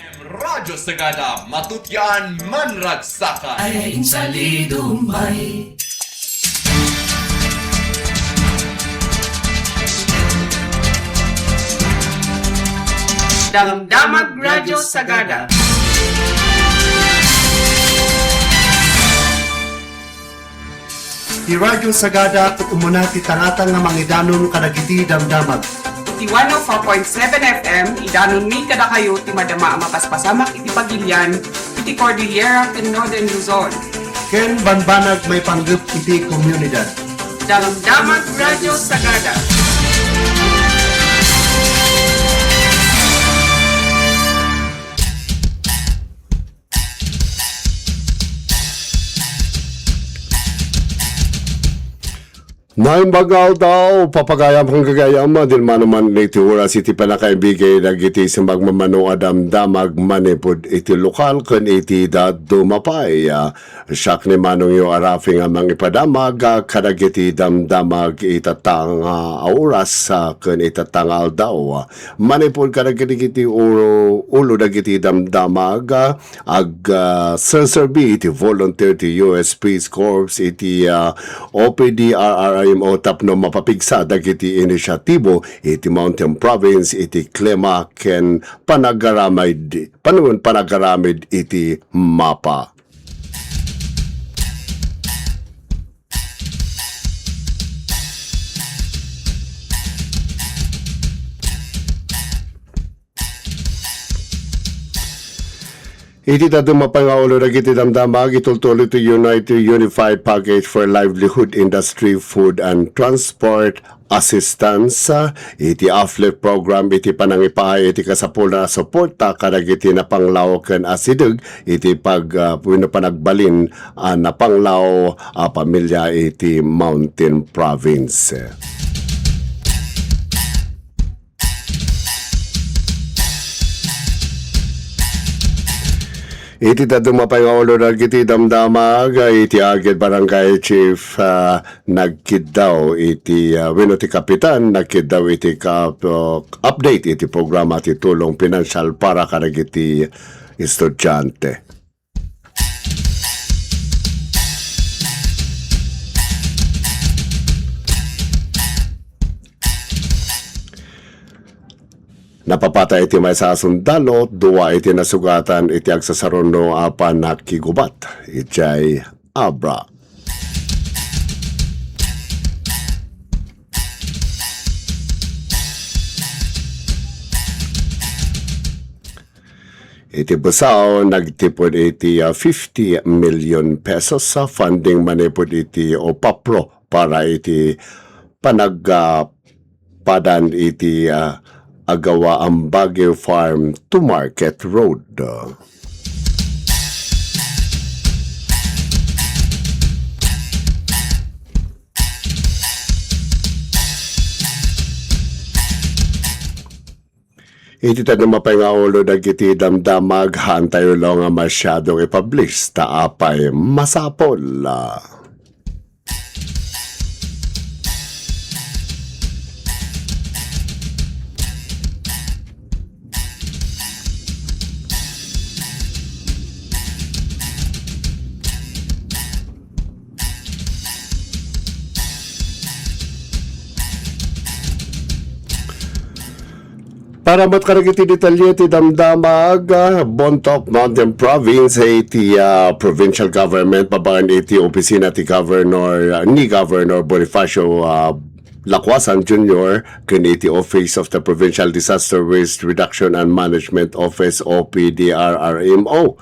Radyo Sagada, matutyan manragsakan. Ay salidumay. Damdamag Radyo Sagada. Di Radyo Sagada at umuna ti tangatang nga mangidanon kadagiti damdamag. Iti 104.7 FM, idanon mi kada kayo ti madama mapaspasamak iti Pagilian, iti Cordillera ken Northern Luzon. Ken banbanag may panggap iti komunidad. Damdamag Radyo Sagada. Naimbagal daw, papagayam kang gagayam, din manuman iti oras iti panakaibigay nagiti sa magmamano adam damag manipod iti lokal kun iti dumapay. Siyak ni manong yung arafing amang ipadamag, kadagiti damdamag itatang oras kun itatang aldaw. Manipod kadagiti ulo dagiti damdamag, serserbi iti volunteer ti US Peace Corps iti OPDRRI o tapno mapapigsa dagiti inisyatibo iti Mountain Province iti Klema ken panagaramid iti mapa. Iti dumapangaulo dagiti damdamag itultuloy to United Unified Package for Livelihood Industry Food and Transport Assistance iti AFLIP program iti panangipahay iti kasapula suporta kadagiti na panglaw ken asideg iti panagbalin na panglaw pamilya iti Mountain Province. Iti dumapay nga ulo nagiti damdamag iti agad barangay chief nagkid daw iti wino ti kapitan nagkid daw iti update iti programa ti tulong pinansyal para kadagiti estudyante. Napapatay iti may sa sundalo, duwa iti nasugatan iti agsasaruno apan nakigubat. Iti Abra. Iti Busao, nagtipod iti 50 million pesos sa funding manipod iti OPAPRO para iti panagpadan iti agawa ang Baguio Farm to Market Road. Iti tanumapay nga ulo dagiti damdamag hantayo lang nga masyadong ipublish taapay masapol. Para matkaragiti detalye ti damdamag, Bontoc Mountain Province iti provincial government pabangan iti opisina ti ni Governor Bonifacio Lacwasan Jr. ken iti Office of the Provincial Disaster Risk Reduction and Management Office OPDRRMO.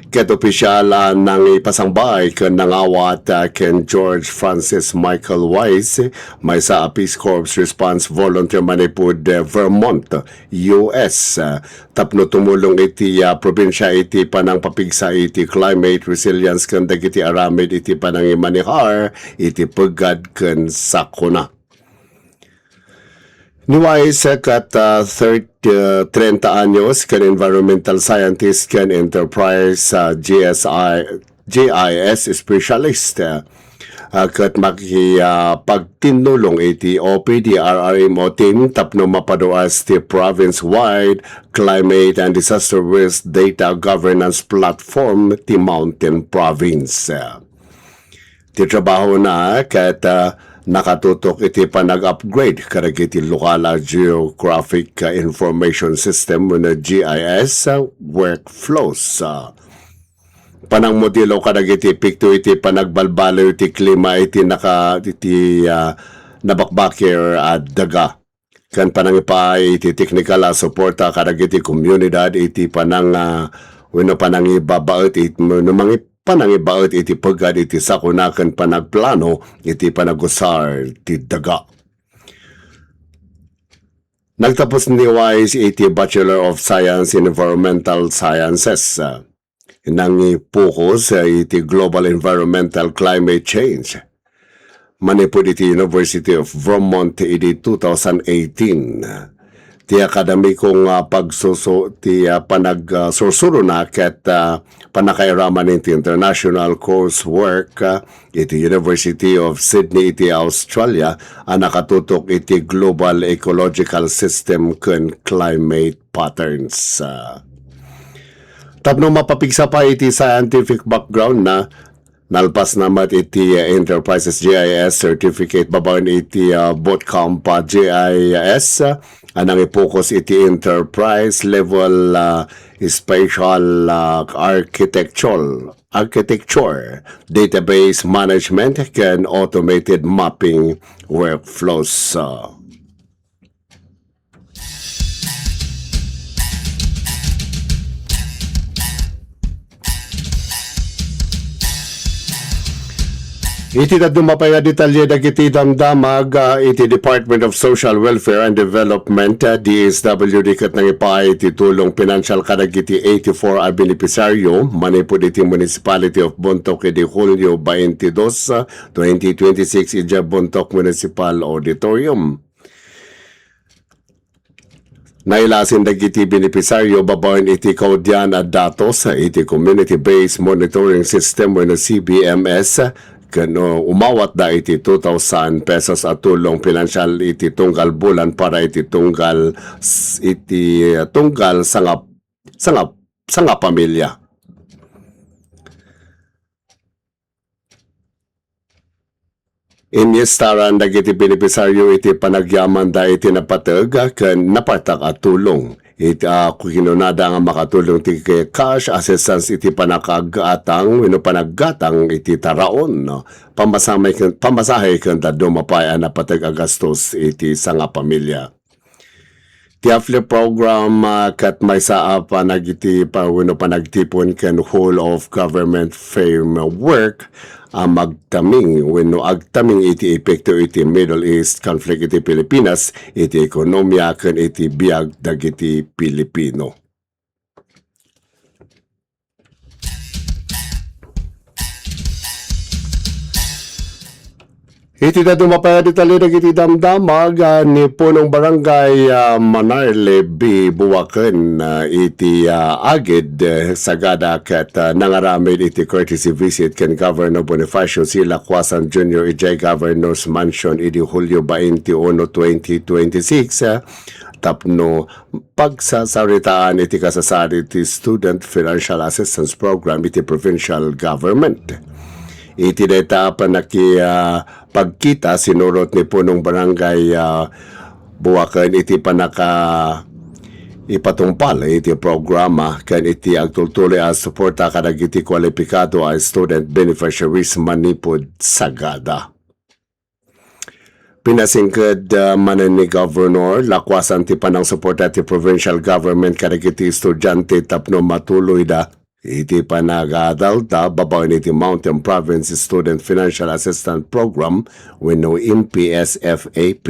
Ket opisyal nang ipasangbay ken nangawat ken George Francis Michael Wise may sa Peace Corps Response Volunteer manipud Vermont, US. Tapno tumulong iti probinsya iti panang papigsa iti climate resilience ken dagiti aramid iti panang imanihar iti pagad ken sakuna. Niwais kat 30 anyos kan environmental scientist kan enterprise GIS specialist. kat pagtinulong iti OPD RRMO team tapno mapaduas ti province-wide climate and disaster risk data governance platform ti Mountain Province. Ti trabaho na kat nakatutok iti panag-upgrade karag iti lokal geographic information system na GIS workflows. Panang modelo kadag iti pikto iti panagbalbalo iti klima iti nabakbakir at daga. Kan panang iti technical suporta kadag iti komunidad iti panang panang ibabaot iti panang ibaot iti pagad iti sakunakan panagplano iti panagusar iti daga. Nagtapos ni Wise iti Bachelor of Science in Environmental Sciences. Nang ipokus iti Global Environmental Climate Change. Manipod iti University of Vermont iti 2018. Ti akademikong panagsursuro na ket panakairaman iti international coursework iti University of Sydney iti Australia ang nakatutok iti Global Ecological System ken Climate Patterns. Tapno mapapigsa pa iti scientific background na nalpas namat iti Enterprises GIS certificate babaen iti bootcamp GIS anang ipokus iti enterprise level spatial architecture database management ken automated mapping workflows. Iti dumapay nga detalye dagiti damdamag iti Department of Social Welfare and Development DSWD ket nangipay iti tulong financial kadagiti 84 a benepisaryo manipod iti Municipality of Bontoc iti Hulyo 22, 2026 iti Bontoc Municipal Auditorium. Nailasin dagiti benepisaryo babaen iti kaudyan at datos iti Community-Based Monitoring System o CBMS kano umawat da iti 2,000 pesos at tulong pinansyal iti tunggal bulan para iti tunggal sanga pamilya. Inyestaran dagiti benepisaryo iti panagyaman da iti napatag ken napartak at tulong. Kinunada nga makatulong ti cash assistance iti panakagatang panaggatang iti taraon no? Pamasahe kanda dumapay na patag agastos iti sanga pamilya. Ti AFLE program kat may saa panagiti panagtipon ken whole of government framework magtaming agtaming iti epekto iti Middle East conflict iti Pilipinas iti ekonomiya ken iti biag dagiti Pilipino. Iti na dumapaya detalye dagiti damdamag ni punong barangay Manarle B. Buwaken iti agid sagada ket nangaramid iti courtesy visit ken Governor Bonifacio C. Lacuasan Jr. iti Governor's Mansion iti Hulyo 21, 2026 tapno pagsasaritaan iti kasasari iti Student Financial Assistance Program iti Provincial Government. Iti data pagkita sinurot ni punong barangay Buwaken iti ipatumpal iti programa ken iti agtultuloy as suporta kadag iti kwalipikado as student beneficiaries manipod sagada. Pinasingked manen ni Governor Lacuasan ti panang suporta ti provincial government kadag iti estudyante tapno matuloy da iti panagadalta babaen iti Mountain Province Student Financial Assistance Program wenno MPSFAP.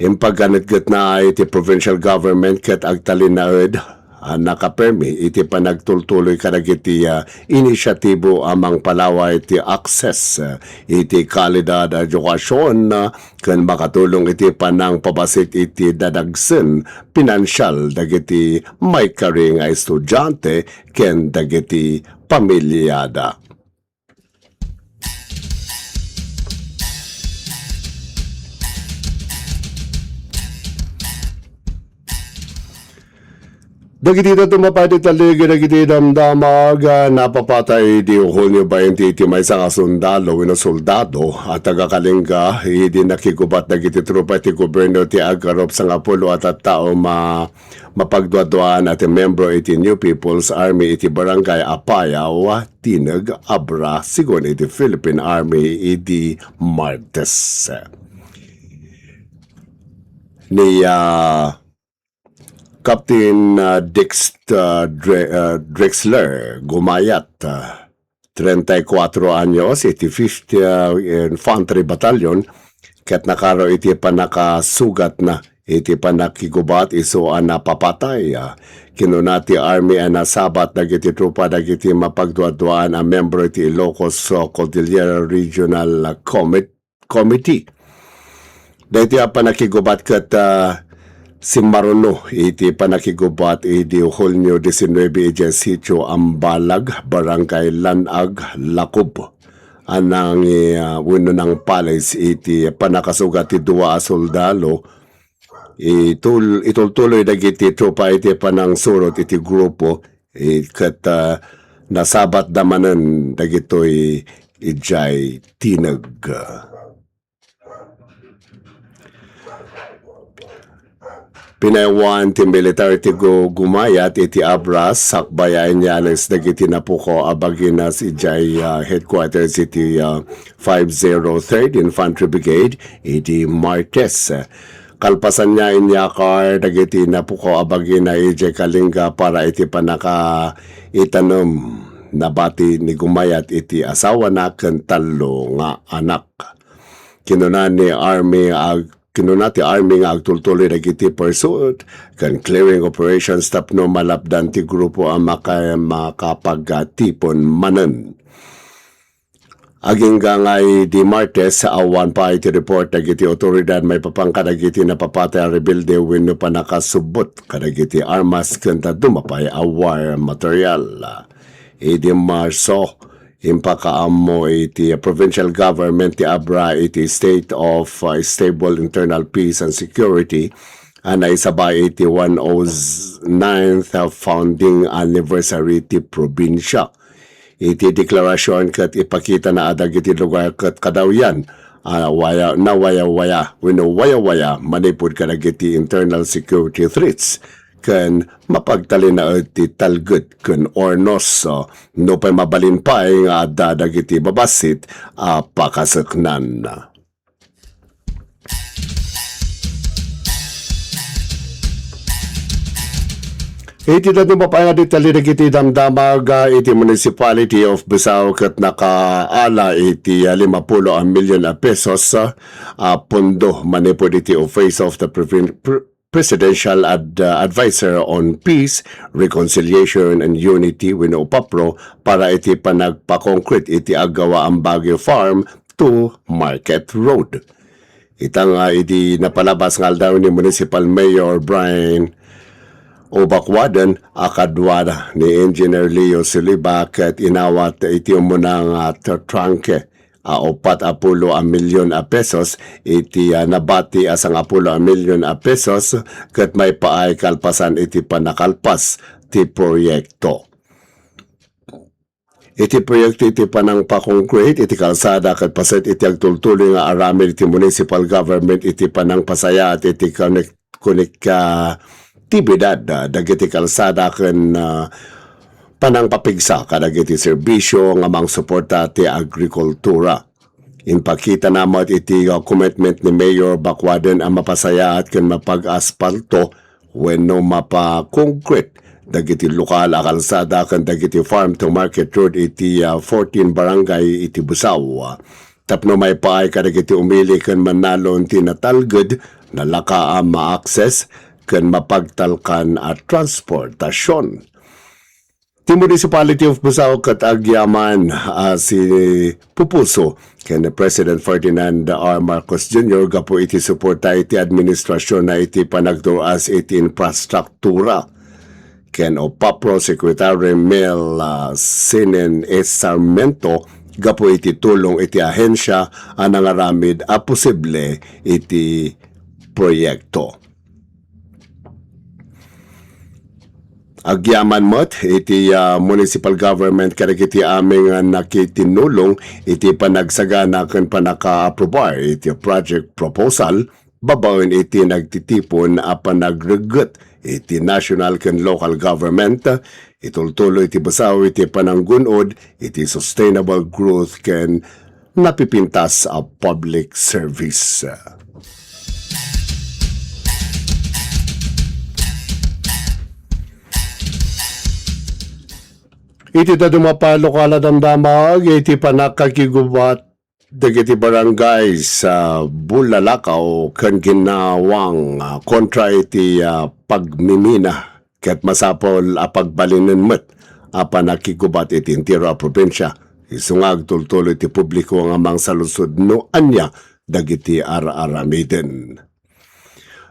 Impagganitgat na iti provincial government ket agtalinaed nakapermi iti panagtultuloy kadag iti inisyatibo amang palawa iti access iti kalidad edukasyon ken makatulong iti panang pabasit iti dadagsen pinansyal dagiti may karing a estudyante ken dagiti pamilyada. Dagiti na tumapay di taligi dagiti damdamag napapatay di Hulyo 20 iti may sa kasundalo wino soldado at taga-Kalinga hindi nakigubat dagiti trupa ti gobyerno ti Agarop sa Apollo at tao mapagduaduan at membro iti New People's Army iti Barangay Apayaw Tinag Abra sigon iti Philippine Army iti Martes ni Captain Drexler Gumayat, 34 anyos, iti 50 Infantry Battalion, ket nakaro iti panakasugat na, iti panakigubat iso napapatay. Kinunati Army nasabat dagiti trupa dagiti mapagduaduan a membro iti Ilocos Cordillera Regional Committee. Dahiti panakigubat ket si Maruno iti panakigubat iti Hulyo 19 iti sitio Ambalag, Barangay Lanag, Lacob. Anang wino ng Palace iti panakasugat ti dua a soldalo itultuloy dagiti tropa iti panang surot iti grupo ket nasabat damanen dagitoy ijay tinag. Pinaywan ti military ti Gumayat iti Abras sakbayan yanes dagiti napuko abaginas ijay headquarters iti 503rd Infantry Brigade iti Martes. Kalpasan niya inyakar dagiti napuko abagina ijay Kalinga para iti panaka itanom nabati ni Gumayat iti asawa na ken talo nga anak. Kinunani Army nga agtultuloy dagiti pursuit kan clearing operations tapno malapdan ti grupo ang makapagtipon manen. Aging ngay di Martes sa awan pa iti report dagiti otoridad may papangkadagiti napapatay ang rebelde wenno pa nakasubot kadagiti armas kanta dumapay awar material. Idi Marso impakaamo iti provincial government ti Abra iti state of stable internal peace and security anay sabay iti 109th founding anniversary ti probinsya. Iti deklarasyon kat ipakita na adag iti lugar kat kadawyan waya-waya manipod kadagiti internal security threats ken mapagtalin na iti talged ken ornos no pay mabalin pa nga adda dagiti babasit pakasaknan. Iti na tumapaya di tali dagiti damdamag iti Municipality of Busao ket nakaala iti 50 million pesos pondo manipod iti Office of the Presidential Advisor on Peace, Reconciliation and Unity wenno PAPRO para iti panagpa-concrete iti agawa ang Baguio Farm to Market Road. Itang iti napalabas nga daw ni Municipal Mayor Brian Obakwadan akadwada ni Engineer Leo Siliba ket inawat iti umunang trangke 4 milyon pesos iti nabati asang 10 milyon pesos ket may paay kalpasan iti panakalpas ti proyekto. Iti proyekto iti panang pa-concrete iti kalsada ket paset iti agtultuloy nga aramid iti municipal government iti panang pasaya at iti konektibidad dagiti kalsada ken panang papigsa kadagiti serbisyo nga mang suporta ti agrikultura. Inpakita namot iti commitment ni Mayor Bakwaden ang mapasaya at ken mapag-aspalto wenno mapa-concrete dagiti lokal a kalsada ken dagiti farm to market road iti 14 barangay iti Busao. Tapno may paay kadagiti umili ken manalon ti natalged na laka ma-access ken mapagtalkan at transportasyon. Ti Municipality of Busao ket agyaman si Pupuso ken President Ferdinand R. Marcos Jr. gapo iti suporta iti administrasyon na iti panagtuas iti infrastruktura ken OPAPRO Secretary Mel Sinen Sarmento gapo iti tulong iti ahensya anang aramid posible iti proyekto. Agyaman mo't iti municipal government kadagiti aming nakitinulong iti panagsagana ken panaka-aprobar iti project proposal babawen iti nagtitipon a panagreget iti national ken local government itultuloy iti basaw iti pananggunod iti sustainable growth ken napipintas a public service. Iti da dumapalo ka damdamag, iti panakakigubat dagiti barangay sa Bulalakaw kan ginawang kontra iti pagmimina ket masapol a pagbalinen met a panakigubat iti entero a probinsya. Isungag tultuloy iti publiko nga mang salusod no anya dagiti ara-aramiden.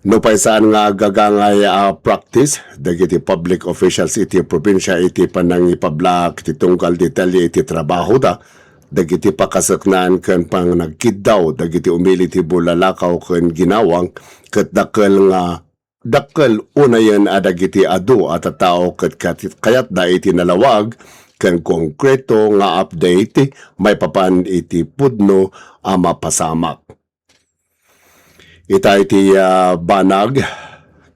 No paisaan nga gagangay practice dagiti public officials iti probinsya iti panangipablak ti tungkal detalye iti trabaho da dagiti pakasaknaan ken pang nagkiddaw dagiti umili ti Bulalakaw ken ginawang ket dakkel unayen a dagiti adu at tao ket kayat da iti nalawag ken konkreto nga update may papan iti pudno a mapasamak. Ita iti banag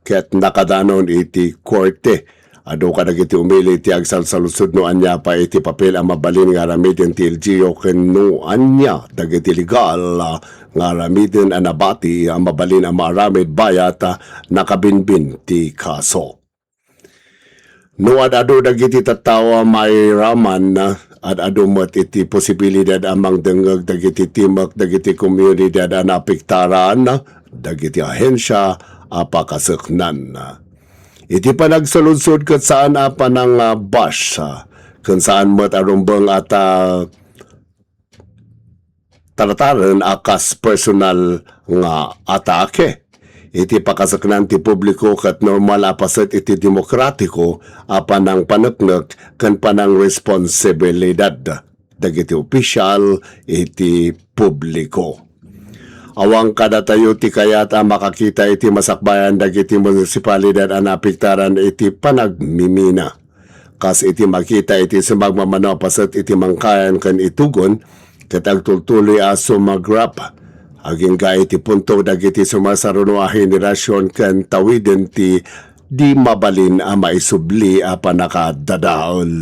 ket nakadanon iti korte. Ado ka dagiti umili iti agsalsalusod no anya pa iti papel ang mabalin nga aramiden ti LGU ken no anya dagiti legal nga aramiden anabati ang mabalin ang maaramid bayat nakabinbin ti kaso. No adado dagiti tattawa may raman adado met iti posibilidad amang dengeg dagiti timak dagiti komunidad ang napiktaran dagiti ahensya apakasaknan. Iti panagsaludsod ket saan apa ng bash kung saan met arumbang at talataran akas personal nga atake. Iti pakasaknan ti publiko ket normal apaset iti demokratiko apan ang paneknek ken panang responsibilidad dagiti opisyal iti publiko. Awang kada tayo ti kayat makakita iti masakbayan dagiti munisipalidad ang napiktaran iti panagmimina. Kas iti makita iti sumagmamano paset iti mangkayan ken itugon ket agtultuloy a sumagrap. Aging ga iti punto dagiti sumasaruno a henerasyon ken tawiden ti di mabalin a maisubli a panakadadaol.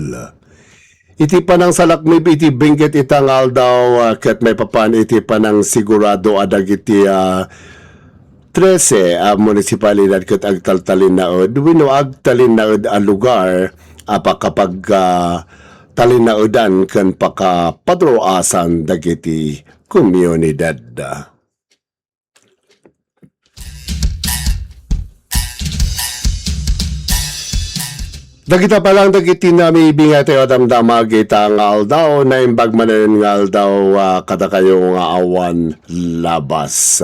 Iti panang salakmib iti bingket itangal daw ket may papan iti panang sigurado adagiti 13 munisipalidad ket agtaltalin naod wenno agtalin naod a lugar apa kapag talinaodan ken pakapadroasan dagiti komunidad. Dagita pa lang dagiti nami ibingat tayo damdamag itangal daw na imbag manen ngal daw kada kayo nga awan labas